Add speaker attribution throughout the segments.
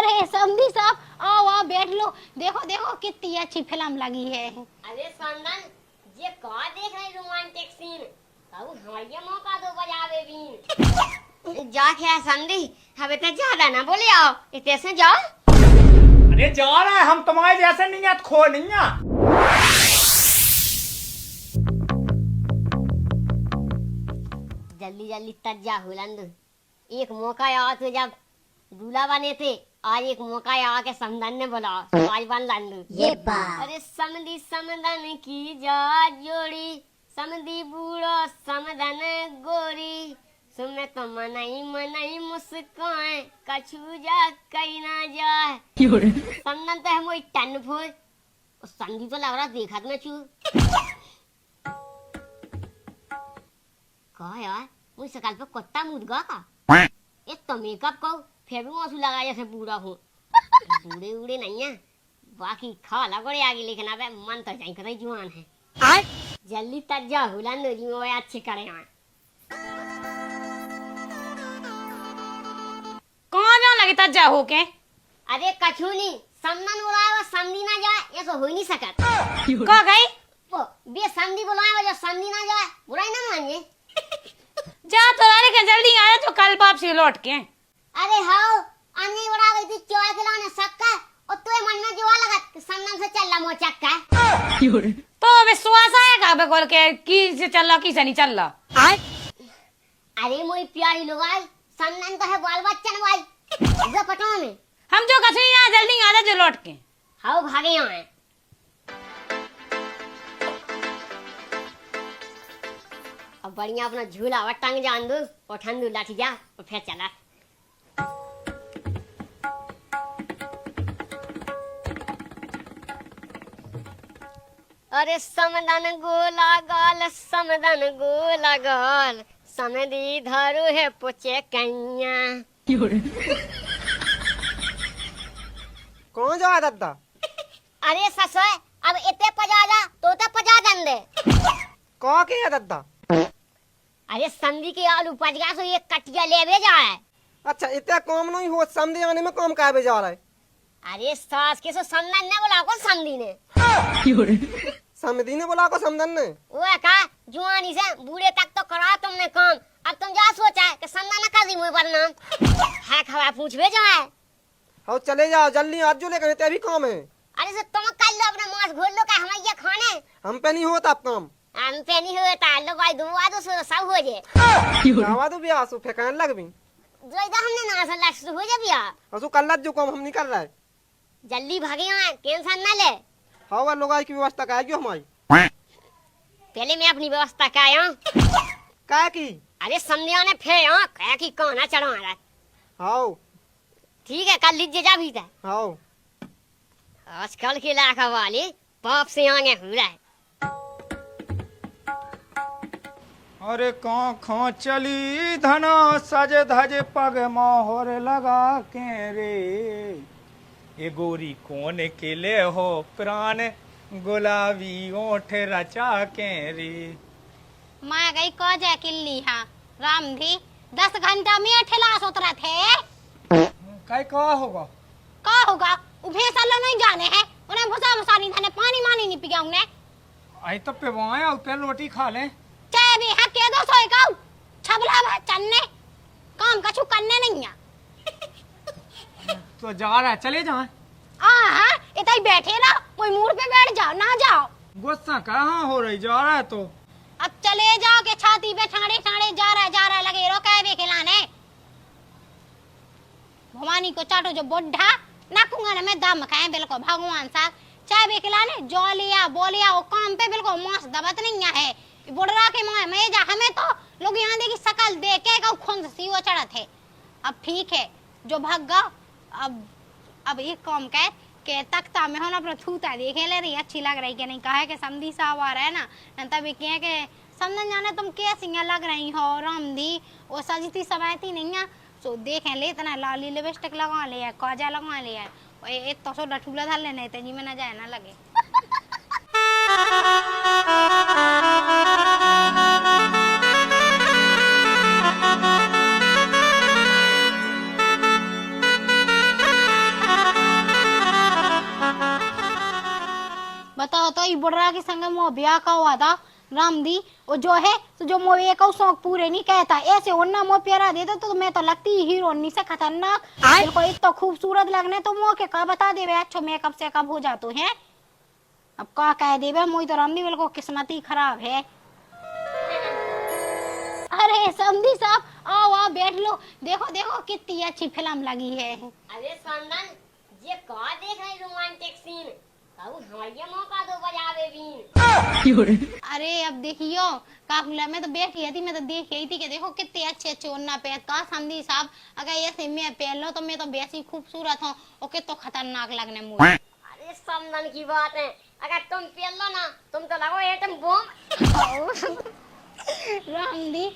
Speaker 1: अरे समधी साहब आओ आओ बैठ लो। देखो देखो कितनी अच्छी फिल्म लगी है।
Speaker 2: अरे संदन ये कहाँ देख रही रोमांटिक सीन। अब हमारे मौका दो बजावे बीन। जा क्या समधी हमें तो ज्यादा ना बोले आओ इतने से जाओ।
Speaker 3: अरे जा रहा है हम तुम्हारे जैसे नहीं है खो नहीं है।
Speaker 2: जल्दी जल्दी तज जा हुलंद। एक मौका आया तो जब दूल्हा बने थे आज एक मौका आया के समदन ने बोला आज बन लंद।
Speaker 1: ये बात
Speaker 2: अरे समधी समदन की जा जोड़ी समधी बूढ़ो समदन गोरी सुमे तो मनाई मुस्कान कछु जा कहीं ना जाए। समदन तो है मोई टन फोय और संधी तो लग रहा देखत न चू। कहा यार मुझे सकल पे कुत्ता मुद गा का ये तो मेकअप को फिर भी आंसू लगा जैसे पूरा हो। बूढ़े उड़े नहीं है बाकी खा लगोड़े आगे लेकिन अब मन तो जाई कतई जुआन है। जल्दी तज जा हुलन जी वो अच्छे करे हैं।
Speaker 1: कहाँ जाने लगी तज जा हो के?
Speaker 2: अरे कछु नहीं समदन बुलाया वो समधी ना जाए ये तो हो ही नहीं सकत।
Speaker 1: कहाँ गई?
Speaker 2: वो बे समधी बुलाया वो जो समधी ना जाए बुराई ना मानिए।
Speaker 1: जा तो लेकिन जल्दी आया तो कल वापसी लौट के।
Speaker 2: अरे हाउ अन्नी उड़ा गई थी चोया खिलाने सक्का और तुए मन में जुआ लगा कि समदन से चल ला मोचक्का।
Speaker 1: तो विश्वास आएगा बेगोल के की से चल रहा की से नहीं चल रहा।
Speaker 2: अरे मोई प्यारी लोग आई समदन तो है बाल बच्चन भाई जो पटाओ में
Speaker 1: हम जो कछु यहाँ जल्दी आ जा जो लौट के।
Speaker 2: हाउ भागे यहाँ अब बढ़िया अपना झूला और टंग जान दो और ठंडू लाठी जा और फिर चला। अरे समदन गोला गाल समधी धरू है पुचे कैया।
Speaker 4: कौन जा दादा?
Speaker 2: अरे ससुर अब इतने पजा जा तो पजा दन दे।
Speaker 4: कौन के है दादा?
Speaker 2: अरे संधी के आलू पज गया सो ये कटिया ले भेजा है।
Speaker 4: अच्छा इतना काम नहीं हो समझे आने में काम का जा रहा है।
Speaker 2: अरे सास के सो समदन ने बोला को समधी ने।
Speaker 4: समधी ने बोला को समदन ने
Speaker 2: वो का जुआनी से बूढ़े तक तो करा तुमने काम अब तुम जा सोचा है कि समदन कर दी मुझे बदनाम है खवा पूछ भेजा है।
Speaker 4: हाँ चले जाओ जल्दी आज जो लेकर तेरा भी काम है।
Speaker 2: अरे से तुम कल लो अपना मांस घोल लो का हम ये खाने
Speaker 4: हम पे नहीं होता अब काम।
Speaker 2: हम पे नहीं होता लो भाई दुआ दो सब हो जे
Speaker 4: आवा तो बियाह सो फेंकाने लग भी
Speaker 2: जो इधर हमने ना सा लक्ष्य हो जा बिया
Speaker 4: असु कल जो काम हम नहीं कर रहा है।
Speaker 2: जल्दी भागे यहाँ टेंशन ना ले।
Speaker 4: हाँ वो लोग की व्यवस्था का है हमारी
Speaker 2: पहले मैं अपनी व्यवस्था का आया
Speaker 4: क्या की?
Speaker 2: अरे समझिया ने फिर यहाँ कह की कहना चढ़ा रहा।
Speaker 4: हाँ
Speaker 2: ठीक है कल लीजिए जा भी था।
Speaker 4: हाँ
Speaker 2: आजकल के लाखा वाले पाप से आगे हो रहा है।
Speaker 3: अरे कौन खो चली धना सज धज पग मोहर लगा के रे ये गोरी कौन केले हो प्राण गुलाबी ओठ रचा के रे।
Speaker 1: मैं गई को जा किल्ली हाँ राम धी 10 घंटा में ठेला सोतरा थे।
Speaker 3: काय का होगा?
Speaker 1: का होगा उभे सालों नहीं जाने हैं उन्हें भुसा भुसा नहीं थाने पानी मानी नहीं पिया उन्हें।
Speaker 3: आई तो पे वहाँ ऊपर रोटी खा ले
Speaker 1: चाय भी है के दो सोए का छबला भा चन्ने काम कछु करने नहीं है।
Speaker 3: तो जा रहा है चले जाए।
Speaker 1: हाँ इतना ही बैठे ना कोई मूड पे बैठ जाओ ना जाओ।
Speaker 3: गुस्सा कहाँ हो रही जा रहा है तो
Speaker 1: अब चले जाओ के छाती पे ठाणे ठाणे जा रहा है लगे रो कह खिलाने भवानी को चाटो जो बुढ़ा नाकूंगा ना मैं दम खाए बिल्कुल भगवान सा चाय भी खिलाने जो लिया बोलिया वो काम पे बिल्कुल मांस दबत नहीं है बुढ़ा के माए मैं जा हमें तो लोग यहाँ देखी शकल देख के खून सी वो चढ़ा थे। अब ठीक है जो भाग गया अब एक काम कर के तख्ता में होना अपना थूता देखे ले रही अच्छी लग रही कि नहीं कहा कि समधी साहब आ रहा है ना तभी कहे कि समझन जाने तुम कैसी लग रही हो रामधी वो सजती समाती नहीं है सो देखें ले इतना लाली लिपस्टिक लगा लिया काजा लगा लिया एक तो सो डठूला धर लेने जी में ना जाए ना लगे। ये बुढ़ा के संग मो ब्याह का हुआ था रामदी और जो है तो जो मो एक शौक पूरे नहीं कहता ऐसे ओन्ना मो प्यारा देता तो मैं तो लगती हीरोइनी से खतरनाक बिल्कुल एक तो खूबसूरत लगने तो मो के का बता देवे अच्छो मेकअप से कब हो जातो है अब का कह देवे मोई तो रामदी बिल्कुल किस्मत ही खराब है। अरे समधी साहब आओ आओ बैठ लो देखो देखो कितनी अच्छी फिल्म लगी है।
Speaker 2: अरे संदन ये का देख रही रोमांटिक सीन कहू हमारे मौका दो बजावे बीन।
Speaker 1: अरे अब देखियो काफिला में तो बैठी थी मैं तो देख रही थी कि देखो कितने अच्छे अच्छे ओन्ना पहन का समधी साहब अगर ऐसे मैं पहन लो तो मैं तो वैसी खूबसूरत हूँ और कितना खतरनाक लगने मुझे।
Speaker 2: अरे संदन की बात है अगर तुम पहन लो ना तुम तो लगो एटम बम।
Speaker 1: रामदी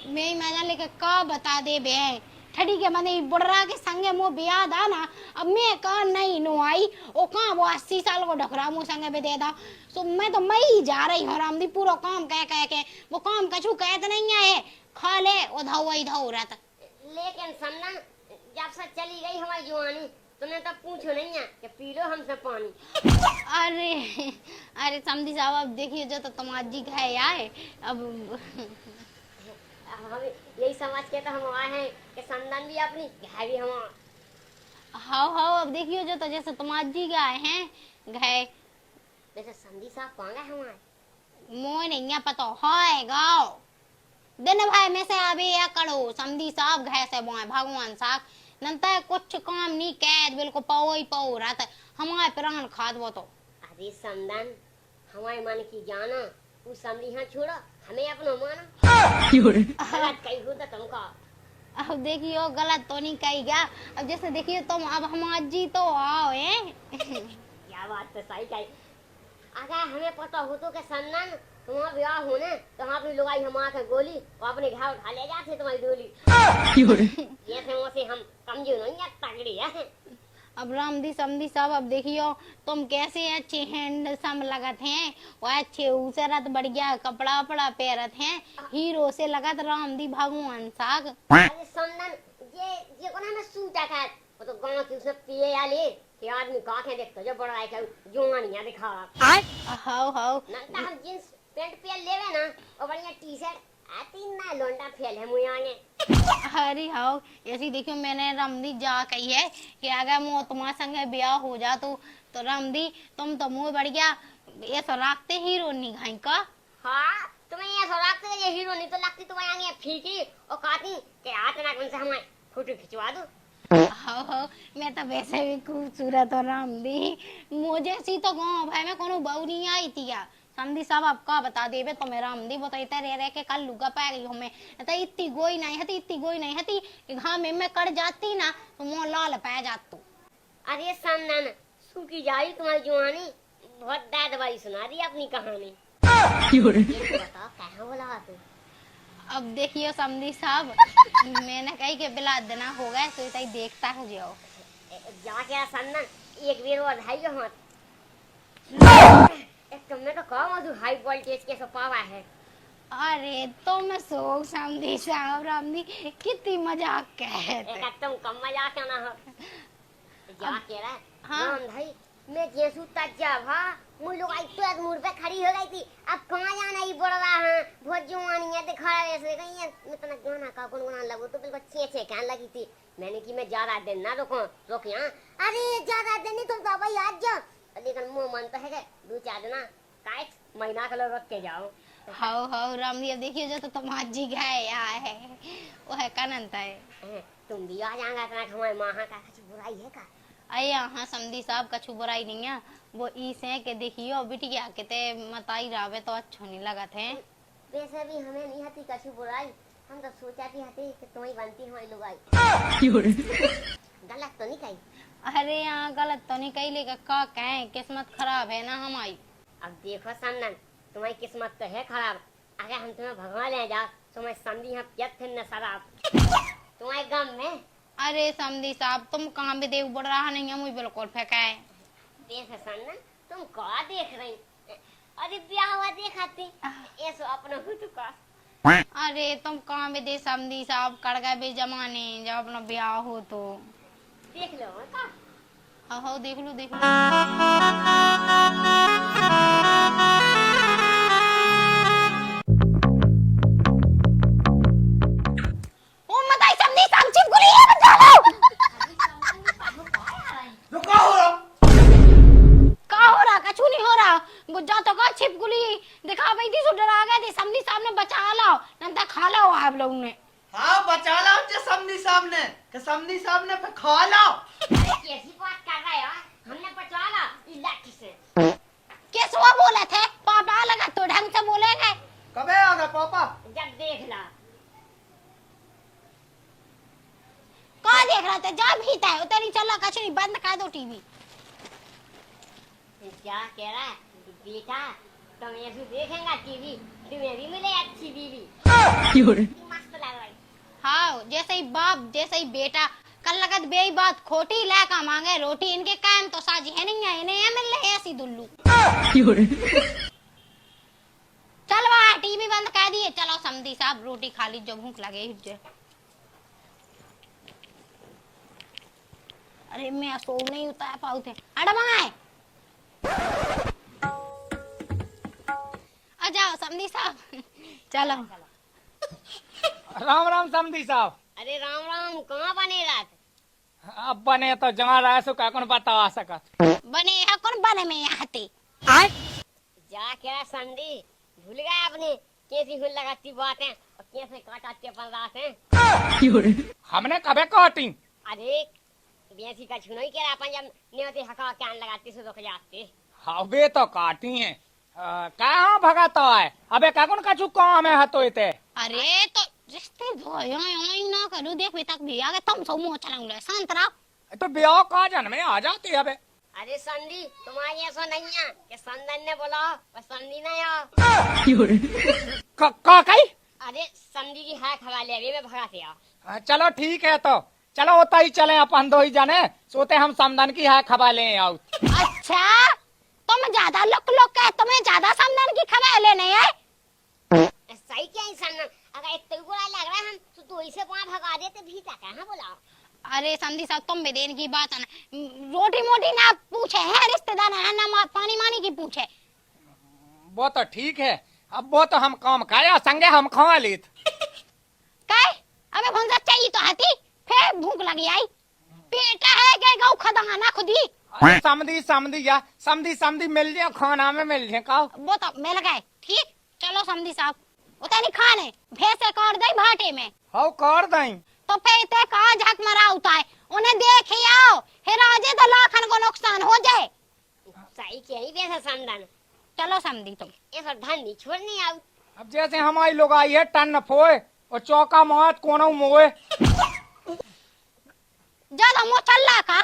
Speaker 1: मैं मजा लेकर का बता दे बे ठड़ी के मने बुढ़रा के संगे मो बियाह दा ना अब मैं का नहीं नो आई ओ का वो 80 साल को ढकरा मो संगे बे दे दा सो मैं तो मई जा रही हूं रामदी पूरा काम कह कह के वो काम कछु कहत नहीं है खा ले ओ धौ रहता।
Speaker 2: लेकिन सन्ना जब से चली गई हमारी जवानी तुमने तब पूछो नहीं है कि पी लो हमसे पानी।
Speaker 1: अरे अरे समधी साहब अब देखिए जो तो तुम्हारी जी है आए अब
Speaker 2: हम यही समझ के तो हम आए हैं कि संदन भी अपनी घर भी हम
Speaker 1: हाँ अब देखियो जो तो जैसे तुम्हारी जी गए हैं गए
Speaker 2: वैसे संदी साहब कौन है हमारे
Speaker 1: मोय नहीं पता है गाओ दिन भाई में से अभी या करो समधी साहब घर से बोए भगवान साहब नंतर कुछ काम नहीं कैद बिल्कुल पाओ ही पाओ रहता हमारे प्राण खाद वो तो।
Speaker 2: अरे संदन हमारे मन की जाना तू समझी हाँ छोड़ा हमें अपना माना गलत कही हो तो तुमको
Speaker 1: अब देखियो गलत तो नहीं कही गया अब जैसे देखियो तुम अब हमारी जी तो आओ हैं।
Speaker 2: क्या बात तो सही कही अगर हमें पता हो तो कि संदन तुम्हारा ब्याह होने तो हम अपनी लुगाई हम आके गोली और अपने घर उठा ले जाते तुम्हारी डोली। ये से हम कमजोर नहीं है तगड़ी है।
Speaker 1: अब रामदी समधी साहब अब देखियो तुम कैसे अच्छे हैंडसम लगत हैं वो अच्छे ऊसरत बढ़िया कपड़ा वपड़ा पहनत हैं हीरो से लगत रामदी भगवान साग।
Speaker 2: अरे संदन ये कौन हमें सूटा है वो तो गांव की उसने पिए आले कि आदमी काखे देखतो जो बड़ा है जवानियां दिखा
Speaker 1: हाउ
Speaker 2: नंता हम जींस पैंट पे लेवे ना और बढ़िया टी शर्ट आती ना लोंडा फेल है मुझे आगे।
Speaker 1: अरे हाउ ऐसी देखियो मैंने रामदी जा कही है कि अगर मो तुम्हारे संगे ब्याह हो जा तो रामदी तुम तो मुँह बढ़िया ये सो रखते हीरो नहीं घाई का।
Speaker 2: हाँ तुम्हें ये सो रखते ये हीरो नहीं तो लगती तुम्हें आगे फीकी और कहती कि आते ना उनसे हमारे फोटो खिंचवा दो।
Speaker 1: हाँ मैं तो वैसे भी खूबसूरत हो रामदी मुझे सी तो गाँव भाई में कोनो बहू नहीं आई थी या समधी साहब आपका बता देवे तो मेरा रामदी बताइता रह के कल लुगा पा गई हूँ मैं तो इतनी गोई नहीं हती कि घाम में मैं कट जाती ना तो मुँह लाल पै जातू।
Speaker 2: अरे संदन सूखी जाई तुम्हारी जवानी बहुत दर्द वाली सुना दी अपनी कहानी। बताओ कहाँ बोला तू
Speaker 1: अब देखियो समधी साहब मैंने कही कि बिला देना हो गया तो इतना देखता हो जाओ
Speaker 2: जाके संदन एक बेर और ढाई हाथ तुमने तो कहा मधु हाई वोल्टेज के पावा है।
Speaker 1: अरे तो मैं सोच समधी साहब रामदी कितनी मजाक कहते
Speaker 2: तुम कम मजाक ना हो जाके रहा
Speaker 1: हाँ
Speaker 2: भाई मैं जैसू तज्जा भा मुझ लोग आई तो मुड़ पे खड़ी हो गई थी अब कहाँ जाना ही पड़ रहा है बहुत जवानी है दिखा रहा ऐसे कहीं है इतना गाना का गुनगुना लगो तो बिल्कुल छे कहने लगी थी मैंने कि मैं ज्यादा दिन ना रोक यहाँ अरे ज्यादा दिन नहीं तुम तो भाई आज जाओ लेकिन मुँह मन तो है 2-4 दिन काट महीना का लोग रख के जाओ।
Speaker 1: हाउ रामदी अब देखिए जो तो तुम्हारी जी गए है वो है कनंत है
Speaker 2: तुम भी आ जाएगा इतना हमारे माँ का कुछ बुराई है का
Speaker 1: अरे हाँ समधी साहब कछु बुराई नहीं है वो इस है कि देखियो बिटिया किते मताई रावे तो अच्छो नहीं लगा थे
Speaker 2: वैसे भी हमें नहीं हती कछु बुराई हम तो सोचा थी हती कि तुम्हें बनती हमारी लुगाई गलत तो नहीं कही।
Speaker 1: अरे यहाँ गलत तो नहीं कही लेकर का कहें किस्मत खराब है ना हमारी।
Speaker 2: अब देखो संदन तुम्हारी किस्मत तो है खराब अगर हम तुम्हें भगवान ले जा तुम्हें समझी हम पियत थे न शराब तुम्हारे गम में।
Speaker 1: अरे समधी साहब तुम कहाँ भी देख बढ़ रहा नहीं है मुझे बिल्कुल फेंका है
Speaker 2: देख संदन तुम क्या देख रही अरे ब्याह हुआ देखाती ऐसो अपना हो तो का
Speaker 1: अरे तुम कहाँ भी दे समधी साहब कर गए भी जमाने जब अपना ब्याह हो तो
Speaker 2: देख लो का
Speaker 1: हाँ देख लो
Speaker 4: कि समधी साहब ने फिर खा लो।
Speaker 2: कैसी बात कर रहे हो? हमने पचवा ला इलाके से।
Speaker 1: किस वो बोले थे पापा लगा तो ढंग से बोलेंगे।
Speaker 4: कबे आ गए पापा?
Speaker 2: जब देख ला।
Speaker 1: कहाँ देख रहा था? जा भीता है उतरी चलो कचरी बंद कर दो टीवी।
Speaker 2: क्या कह रहा है बेटा? तुम ऐसे देखेंगा टीवी, तुम्हें भी मिले अच्छी बीवी। मस्त लग रही।
Speaker 1: हाँ जैसे ही बाप जैसे ही बेटा। कल लगत बेई बात खोटी लाका मांगे रोटी इनके कायम तो साजी है नहीं है इन्हें मिल रहे ऐसी दुल्लू। चल वहाँ टीवी बंद कर दिए। चलो समधी साहब रोटी खा ली जो भूख लगे हिज्जे। अरे मैं सो नहीं उतार पाऊ थे अड़माए आ जाओ समधी साहब चलो।
Speaker 3: राम राम समधी साहब।
Speaker 2: अरे राम राम, कहाँ बने रात?
Speaker 3: अब बने तो जहाँ रहे सो कौन बता सकत।
Speaker 1: बने है कौन बने में यहाँ थे।
Speaker 2: जा क्या संदी भूल गए अपने कैसी हुल लगाती बातें और कैसे काटाते अपन रात हैं।
Speaker 3: हमने कबे काटी?
Speaker 2: अरे बेसी का छुनो ही कह अपन जब नियति हका कान लगाती से रुक जाते।
Speaker 3: हवे तो काटी है कहाँ भगाता है अबे कौन कछु काम है तो इते।
Speaker 1: अरे तो रिश्ते धोई ना करूँ देख भी तक भी आगे तुम सो मुँह चलाऊंगे शांत रहो।
Speaker 3: तो ब्याह का जन में आ जाती अबे।
Speaker 2: अरे संदी तुम्हारी ऐसा नहीं है कि संदन ने बोला और संदी नहीं आ।
Speaker 3: का कही?
Speaker 2: अरे संदी की है खवाले अभी मैं भगाते आ।
Speaker 3: चलो ठीक है तो चलो होता ही चले अपन दो ही जाने सोते हम समदन की है खबा ले आओ।
Speaker 1: अच्छा तुम ज्यादा लोग का तुम्हें ज्यादा सामने की खबर लेने है।
Speaker 2: सही क्या है संदन? अगर इतना बुरा लग रहा है हम तो इसे वहाँ भगा देते भी तक है बोला।
Speaker 1: अरे समधी साहब तुम भी देने की बात है ना रोटी मोटी ना पूछे है रिश्तेदार है ना पानी मानी की पूछे।
Speaker 3: वो तो ठीक है अब वो तो हम काम खाया संगे हम खा लीत।
Speaker 1: काय अबे भंजा चाहिए तो हाथी फिर भूख लगी आई पेट है गए गौ खदंगा ना खुदी।
Speaker 3: समधी समधी या समधी समधी मिल जाए खाना में मिल जाए का
Speaker 1: वो तो मिल गए ठीक। चलो समधी साहब उतनी खाने भैंसे काट दई भाटे में।
Speaker 3: हो कर दई
Speaker 1: तो फिर कहा झक मरा होता है उन्हें देख ही आओ हिराजे तो लाखन को नुकसान हो जाए।
Speaker 2: सही क्या ही वैसा संदन।
Speaker 1: चलो समझी तुम
Speaker 2: ऐसा धंधी छोड़नी आओ।
Speaker 3: अब जैसे हमारी लोग आई है टन फोए और चौका मात कोनो मोए
Speaker 1: ज्यादा मुँह चल रहा का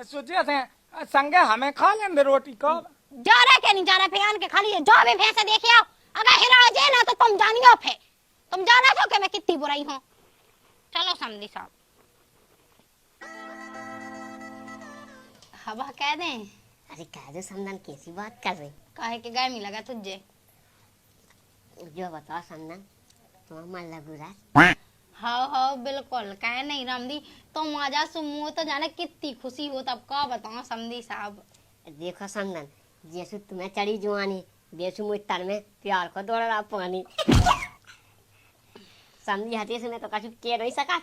Speaker 3: सोचे से संगे हमें खा लेंगे रोटी का।
Speaker 1: जा रहा क्या नहीं जा रहा फिर के खाली जो भी भैंसे देखे आओ अगर हिराजे ना तो तुम जानियो फिर तुम जाना था कि मैं कितनी बुराई हूँ। चलो समझी साहब हवा कह दें।
Speaker 2: अरे कह दो संदन कैसी बात कर रही?
Speaker 1: काहे के गर्मी लगा तुझे?
Speaker 2: जो बताओ संदन तुम्हारा मन लगू रहा?
Speaker 1: हाँ बिल्कुल कहे नहीं रामदी तुम आ जा सुमो तो जाने कितनी खुशी हो तब का बताओ समधी साहब।
Speaker 2: देखो संदन जैसे तुम्हें चढ़ी जुआनी बेसु मुझ तर में प्यार को दौड़ रहा पानी। समझी हती से मैं तो कछु कह नहीं सका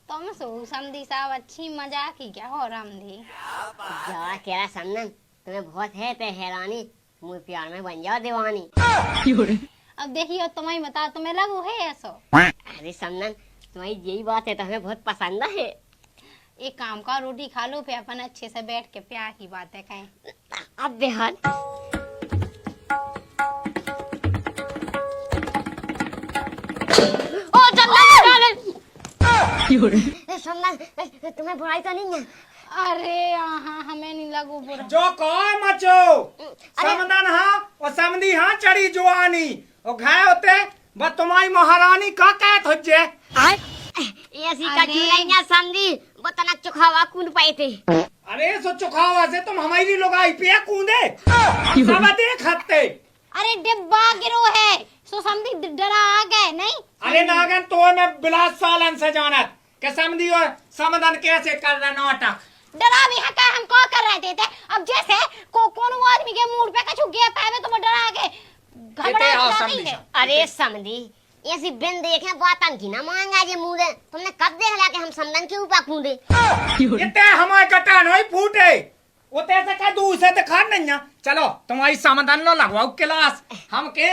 Speaker 1: तुम सो समधी साहब अच्छी मजाक ही क्या हो रामदी।
Speaker 2: जा कह रहा संदन तुम्हें बहुत है ते हैरानी मुझे प्यार में बन जाओ दीवानी।
Speaker 1: अब देखियो तुम्हें बता तुम्हें लगू है ऐसा।
Speaker 2: अरे संदन तुम्हारी यही बात है तो हमें बहुत पसंद है।
Speaker 1: एक काम का रोटी खा लो फिर अपन अच्छे से बैठ के प्यार की बातें कहें।
Speaker 2: अब बेहद ओ संदन तुम्हें बुराई तो नहीं है?
Speaker 1: अरे हाँ हमें नहीं लगू बुरा।
Speaker 3: जो कौन मचो समदन हाँ और समधी हाँ चढ़ी जुआनी और घाय होते बस तुम्हारी महारानी का कहत हो जे।
Speaker 2: ऐसी कछु नहीं है समझी वो तना चुखावा कूद पाए थे।
Speaker 3: अरे सो चुखावा से तुम हमारी लोग आई पे कूदे सब देख हत्ते।
Speaker 1: अरे डिब्बा गिरो है सो समधी डरा आ गए नहीं।
Speaker 3: अरे नागन तो मैं बिलास सालन से जानत के समधी और समदन कैसे कर रहे नाटक।
Speaker 1: डरा भी है क्या हम क्या कर रहे थे अब जैसे कौन आदमी के मूड पे कछु गया पावे तो वो डरा के घबरा जाती है।
Speaker 2: अरे समझी ऐसी बिन देखे बातन की ना मांगा जे मुंह दे तुमने कब देख लिया कि हम समदन के ऊपर कूदे?
Speaker 3: इतने हमारे कटान होई फूटे उते से का दूर से दिखा नहीं है। चलो तुम्हारी समदन लो लगवाओ क्लास हम के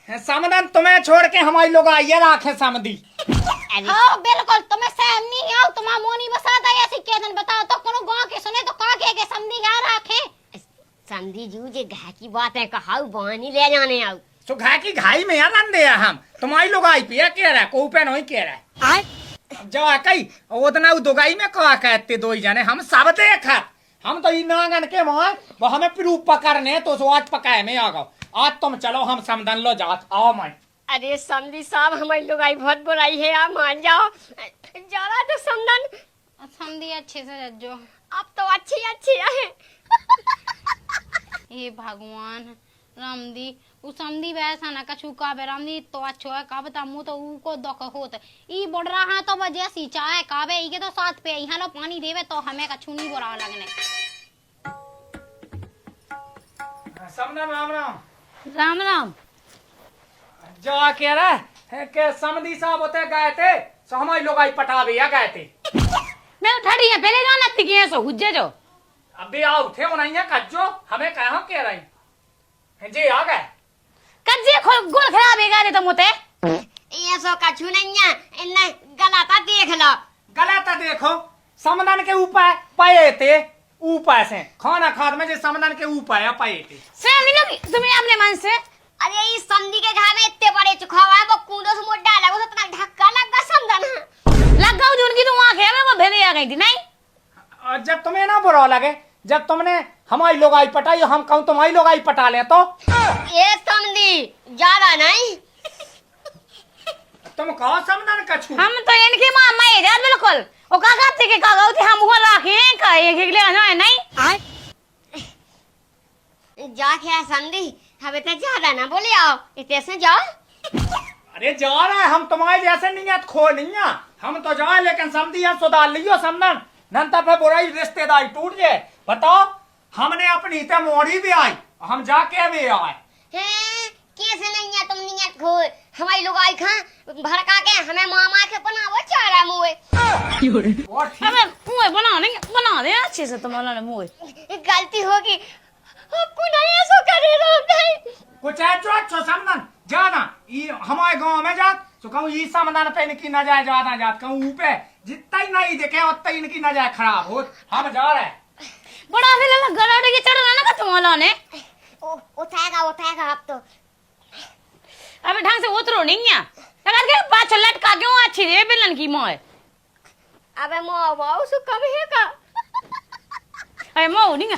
Speaker 3: समदन तुम्हें छोड़ के हमारी लोग आइए राखे समदी।
Speaker 2: अरे
Speaker 1: हाँ बिल्कुल तुम्हें सहम नहीं आओ तुम्हारा मोनी बसाता ऐसी के दिन बताओ तो कोनो गांव के सुने तो का के समझी यार आखे
Speaker 2: समधी जू जे घा की बात है कहाऊ बहानी ले जाने आओ
Speaker 3: तो घा की घाई में यार दे हम तुम्हारी लोग आई पिया कह रहा है को पे नहीं कह रहा है जो कई उतना दुगाई में कहा कहते दो ही जाने हम सब देखा हम तो इन नागन के वहां वो हमें प्रूफ पकड़ने तो सो आज पकाए में आ गो आज तुम चलो हम समदन लो जात आओ मैं।
Speaker 2: अरे समधी साहब हमारी लोग आई बहुत बुराई है आप मान जाओ जरा तो समझन
Speaker 1: समझी अच्छे से रजो
Speaker 2: अब तो अच्छी अच्छी है
Speaker 1: हे भगवान रामदी उ समधी वैसा ना कछु का बे रामदी तो अच्छो है का बता मु तो उ को दुख होत ई बोल रहा तो वजह सिंचा है काबे ई के तो साथ पे यहां लो पानी देवे तो हमें कछु नहीं बुरा लगने।
Speaker 3: समदन राम राम
Speaker 1: राम राम
Speaker 3: जो कह रहा है के समधी साहब होते गए थे सो हमारी लोग आई पटावे या गए थे
Speaker 5: मैं ठड़ी है पहले जाना तिके सो हुज्जे जो
Speaker 3: अबे आओ थे उन्हें कज्जो हमें कहा कह रही जी आ गए
Speaker 5: कज्जे खो गोल खराब है गारे तो मोते
Speaker 2: ये सो कछु नहीं है इन्ने गलाता देख लो
Speaker 3: गलत है देखो समदन के ऊपर पाए थे ऊपर से खाना खाद में जो समदन के ऊपर पाए थे
Speaker 5: सेम नहीं लगी तुम्हें अपने मन से
Speaker 2: अरे इस संधि के घा में इतने बड़े चुखावा है वो कूदो से मोटा लगा वो तो धक्का लगा समझना
Speaker 5: लग गऊ उनकी तो आंखें है वो भेदे आ गई थी नहीं
Speaker 3: और जब तुम्हें ना बुरा लगे जब तुमने हमारी लोग आई पटाई हम कहूँ तुम्हारी लोग आई पटा ले तो
Speaker 2: ये समझी ज्यादा नहीं
Speaker 3: तुम कहो समदन कछु
Speaker 5: हम तो इनकी मां मैं यार बिल्कुल ओ काका थे के काका होती हम हो राखे का एक एक ले ना नहीं
Speaker 2: जा क्या समझी हमें तो ज्यादा ना बोले आओ इतने से जाओ
Speaker 3: अरे जा रहा है हम तुम्हारे जैसे नहीं है खो नहीं है हम तो जाए लेकिन समझी हम सुधार लियो समदन नंतर फिर बुराई रिश्तेदारी टूट जाए बताओ हमने अपनी ते मोड़ी भी आई हम जाके भी आए
Speaker 2: हैं कैसे नहीं है तुम नहीं है खोल हमारी लोग आई खा भड़का के हमें मामा के बनावो चारा मुए
Speaker 3: और ठीक
Speaker 5: हमें मुंह बना दे अच्छे से तुम्हारा ने मुंह
Speaker 2: गलती होगी आपको नहीं ऐसा करे नहीं
Speaker 3: कुछ है जो समदन जाना ये हमारे गांव में जात तो कहूँ ये समदन पे इनकी न जाए ज्यादा जात कहूँ ऊपे जितना ही नहीं देखे उतना ही इनकी न जाए खराब हो हम जा रहे
Speaker 5: बड़ा फिर लगा गराडे के चढ़ना ना का तुम्हारा ने
Speaker 2: उठाएगा अब तो
Speaker 5: अबे ढंग से उतरो नहीं है लगा के पाछे लटका क्यों अच्छी रे बिलन की मोय
Speaker 2: अबे मो वाओ सु कब है का
Speaker 5: अरे मो नहीं है